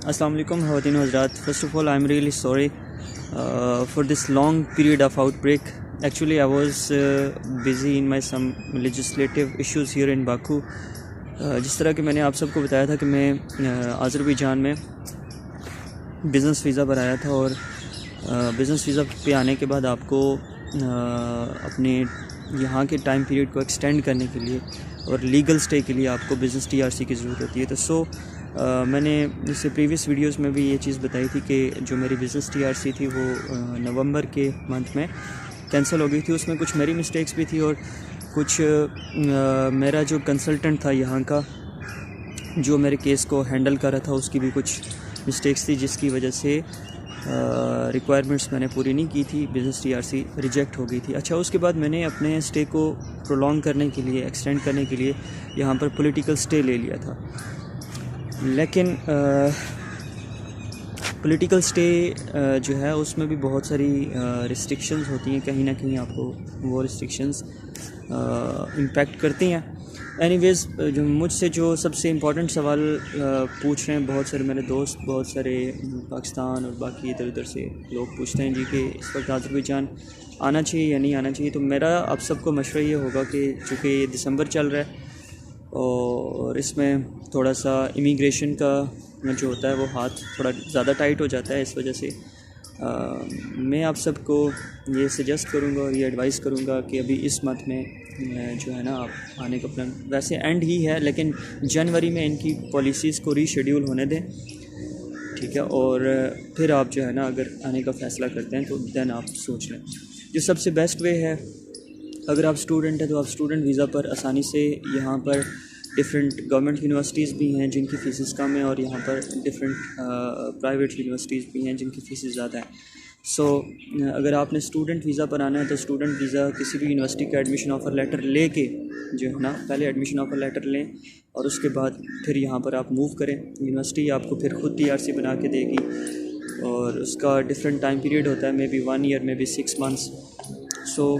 السلام علیکم خواتین و حضرات. First of all I am really sorry for this long period of out break. Actually I was busy in my some legislative issues here in Baku. جس طرح کہ میں نے آپ سب کو بتایا تھا کہ میں آذربائیجان میں بزنس ویزا پر آیا تھا، اور بزنس ویزا پہ آنے کے بعد آپ کو اپنے یہاں کے ٹائم پیریڈ کو ایکسٹینڈ کرنے کے لیے اور لیگل سٹے کے لیے آپ کو بزنس ٹی آر سی کی ضرورت ہوتی ہے. تو میں نے اس سے پریویس ویڈیوز میں بھی یہ چیز بتائی تھی کہ جو میری بزنس ٹی آر سی تھی وہ نومبر کے منتھ میں کینسل ہو گئی تھی. اس میں کچھ میری مسٹیکس بھی تھی اور کچھ میرا جو کنسلٹنٹ تھا یہاں کا جو میرے کیس کو ہینڈل کر رہا تھا اس کی بھی کچھ مسٹیکس تھی، جس کی وجہ سے ریکوائرمنٹس میں نے پوری نہیں کی تھی. Business T R C reject ہو گئی تھی. اچھا، اس کے بعد میں نے اپنے اسٹے کو پرولونگ کرنے کے لیے، ایکسٹینڈ کرنے کے لیے یہاں پر پولیٹیکل سٹے لے لیا تھا. لیکن پولیٹیکل سٹے جو ہے اس میں بھی بہت ساری ریسٹرکشنز ہوتی ہیں. کہیں نہ کہیں آپ کو وہ ریسٹرکشنز امپیکٹ کرتی ہیں. اینی ویز، جو مجھ سے جو سب سے امپورٹنٹ سوال پوچھ رہے ہیں بہت سارے میرے دوست، بہت سارے پاکستان اور باقی ادھر ادھر سے لوگ پوچھتے ہیں جی کہ اس وقت آذربائیجان آنا چاہیے یا نہیں آنا چاہیے. تو میرا آپ سب کو مشورہ یہ ہوگا کہ چونکہ یہ دسمبر چل رہا ہے اور اس میں تھوڑا سا امیگریشن کا جو ہوتا ہے وہ ہاتھ تھوڑا زیادہ ٹائٹ ہو جاتا ہے. اس وجہ سے میں آپ سب کو یہ سجیسٹ کروں گا اور یہ ایڈوائز کروں گا کہ ابھی اس منتھ میں جو ہے نا آپ آنے کا پلان ویسے اینڈ ہی ہے، لیکن جنوری میں ان کی پالیسیز کو ری شیڈیول ہونے دیں، ٹھیک ہے. اور پھر آپ جو ہے نا اگر آنے کا فیصلہ کرتے ہیں تو دین آپ سوچ لیں. جو سب سے بیسٹ وے ہے، اگر آپ اسٹوڈنٹ ہیں تو آپ اسٹوڈنٹ ویزا پر آسانی سے یہاں پر ڈفرینٹ گورنمنٹ یونیورسٹیز بھی ہیں جن کی فیسز کم ہیں، اور یہاں پر ڈفرینٹ پرائیویٹ یونیورسٹیز بھی ہیں جن کی فیسز زیادہ ہیں. سو اگر آپ نے اسٹوڈنٹ ویزا پر آنا ہے تو اسٹوڈنٹ ویزا کسی بھی یونیورسٹی کا ایڈمیشن آفر لیٹر لے کے جو ہے نا پہلے ایڈمیشن آفر لیٹر لیں، اور اس کے بعد پھر یہاں پر آپ موو کریں. یونیورسٹی آپ کو پھر خود ٹی آر سی بنا کے دے گی، اور اس کا ڈفرینٹ ٹائم پیریڈ ہوتا ہے، may be 1 year, may be 6 months. So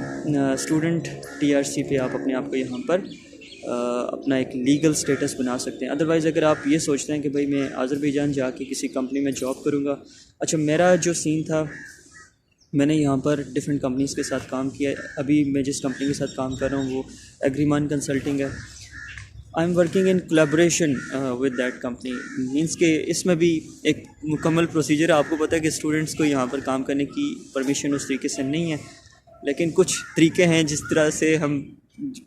student T R C پہ آپ اپنے آپ کو یہاں پر اپنا ایک لیگل سٹیٹس بنا سکتے ہیں. ادروائز اگر آپ یہ سوچتے ہیں کہ بھائی میں آذربائیجان جا کے کسی کمپنی میں جاب کروں گا، اچھا میرا جو سین تھا، میں نے یہاں پر ڈفرینٹ کمپنیز کے ساتھ کام کیا ہے. ابھی میں جس کمپنی کے ساتھ کام کر رہا ہوں وہ ایگریمان کنسلٹنگ ہے. I am working in collaboration with that company. Means کہ اس میں بھی ایک مکمل پروسیجر ہے. آپ کو پتہ ہے کہ اسٹوڈنٹس کو یہاں پر کام کرنے کی پرمیشن اس طریقے سے نہیں ہے، لیکن کچھ طریقے ہیں جس طرح سے ہم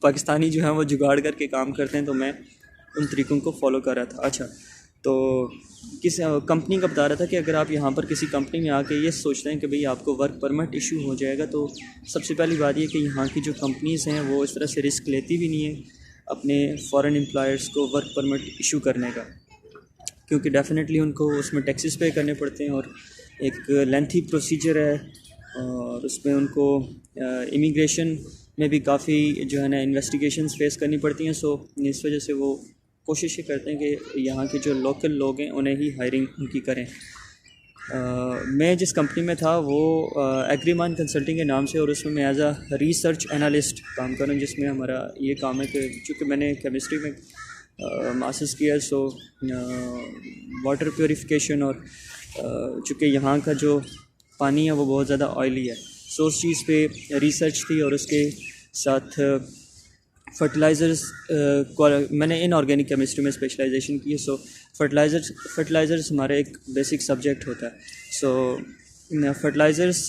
پاکستانی جو ہیں وہ جگاڑ کر کے کام کرتے ہیں، تو میں ان طریقوں کو فالو کر رہا تھا. اچھا، تو کس کمپنی کا بتا رہا تھا کہ اگر آپ یہاں پر کسی کمپنی میں آ کے یہ سوچتے ہیں کہ بھئی آپ کو ورک پرمٹ ایشو ہو جائے گا، تو سب سے پہلی بات یہ کہ یہاں کی جو کمپنیز ہیں وہ اس طرح سے رسک لیتی بھی نہیں ہیں اپنے فارن امپلائرس کو ورک پرمٹ ایشو کرنے کا، کیونکہ ڈیفینیٹلی ان کو اس میں ٹیکسز پے کرنے پڑتے ہیں اور ایک لینتھی پروسیجر ہے، اور اس میں ان کو امیگریشن میں بھی کافی جو ہے نا انویسٹیگیشنز فیس کرنی پڑتی ہیں. سو اس وجہ سے وہ کوشش یہ کرتے ہیں کہ یہاں کے جو لوکل لوگ ہیں انہیں ہی ہائرنگ ان کی کریں. میں جس کمپنی میں تھا وہ ایگریمان کنسلٹنگ کے نام سے، اور اس میں ایز اے ریسرچ انالسٹ کام کر رہا ہوں، جس میں ہمارا یہ کام ہے کہ چونکہ میں نے کیمسٹری میں ماسٹرز کیا ہے، سو واٹر پیوریفیکیشن، اور چونکہ یہاں کا جو پانی ہے وہ بہت زیادہ آئلی ہے، سو اس چیز پہ ریسرچ تھی. اور اس کے ساتھ فرٹیلائزرز، میں نے ان آرگینک کیمسٹری میں اسپیشلائزیشن کی ہے. سو فرٹیلائزرز ہمارا ایک بیسک سبجیکٹ ہوتا ہے. سو فرٹیلائزرز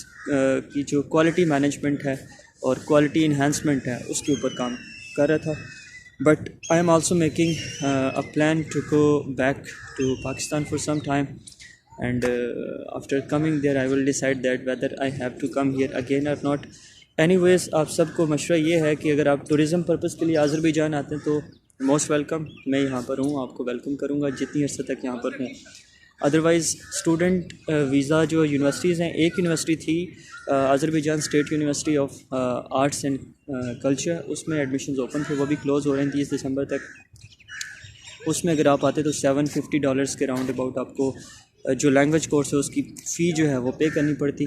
کی جو کوالٹی مینجمنٹ ہے اور کوالٹی انہینسمنٹ ہے اس کے اوپر کام کر رہا تھا. But I am also making a plan to go back to Pakistan for some time, and after coming there I will decide that whether I have to come here again or not. Anyways, آپ سب کو مشورہ یہ ہے کہ اگر آپ tourism purpose کے لیے آذربائیجان آتے ہیں تو موسٹ ویلکم. میں یہاں پر ہوں, آپ کو ویلکم کروں گا جتنی عرصے تک یہاں پر ہوں. ادروائز اسٹوڈنٹ ویزا جو یونیورسٹیز ہیں, ایک یونیورسٹی تھی Azerbaijan state university of arts and culture, اس میں ایڈمیشنز اوپن تھے, وہ بھی کلوز ہو رہے ہیں 30 دسمبر تک. اس میں اگر آپ آتے تو $750 کے راؤنڈ اباؤٹ آپ کو جو لینگویج کورس ہے اس کی فی جو ہے وہ پے کرنی پڑتی,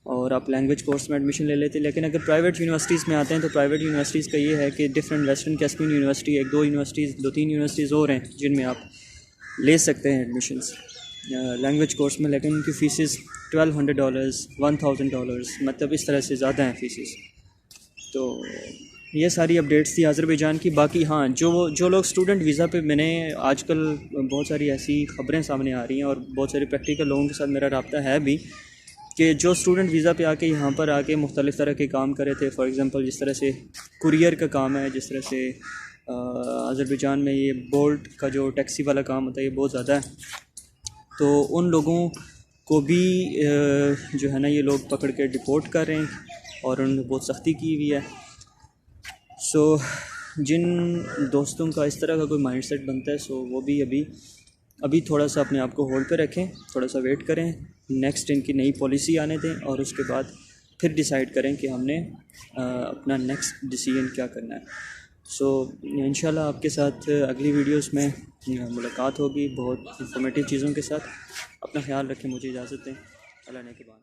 اور آپ لینگویج کورس میں ایڈمیشن لے لیتے. لیکن اگر پرائیویٹ یونیورسٹیز میں آتے ہیں تو پرائیویٹ یونیورسٹیز کا یہ ہے کہ different western Caspian university, 1-2 universities, 2-3 universities اور ہیں جن میں آپ لے سکتے ہیں ایڈمیشنز. لینگویج کورس میں، لیکن ان کی فیسز $1200 $1000 مطلب اس طرح سے زیادہ ہیں فیسز. تو یہ ساری اپڈیٹس تھی آذربائیجان کی. باقی ہاں جو لوگ اسٹوڈنٹ ویزا پہ، میں نے آج کل بہت ساری ایسی خبریں سامنے آ رہی ہیں اور بہت سارے پریکٹیکل لوگوں کے ساتھ میرا رابطہ ہے بھی، کہ جو اسٹوڈنٹ ویزا پہ آ کے یہاں پر آ کے مختلف طرح کے کام کرے تھے. فار ایگزامپل جس طرح سے کوریئر کا کام ہے، جس طرح سے آذربائیجان میں یہ بولٹ کا جو ٹیکسی والا کام ہوتا ہے یہ بہت زیادہ ہے. تو ان لوگوں کو بھی جو ہے نا یہ لوگ پکڑ کے ڈپورٹ کر رہے ہیں اور انہوں نے بہت سختی کی ہوئی ہے. سو جن دوستوں کا اس طرح کا کوئی مائنڈ سیٹ بنتا ہے، سو وہ بھی ابھی تھوڑا سا اپنے آپ کو ہولڈ پہ رکھیں، تھوڑا سا ویٹ کریں، نیکسٹ ان کی نئی پالیسی آنے دیں اور اس کے بعد پھر ڈیسائیڈ کریں کہ ہم نے اپنا نیکسٹ ڈیسیژن کیا کرنا ہے. سو انشاءاللہ آپ کے ساتھ اگلی ویڈیوز میں ملاقات ہوگی بہت انفارمیٹیو چیزوں کے ساتھ. اپنا خیال رکھیں، مجھے اجازت دیں. اللہ نے کے بعد.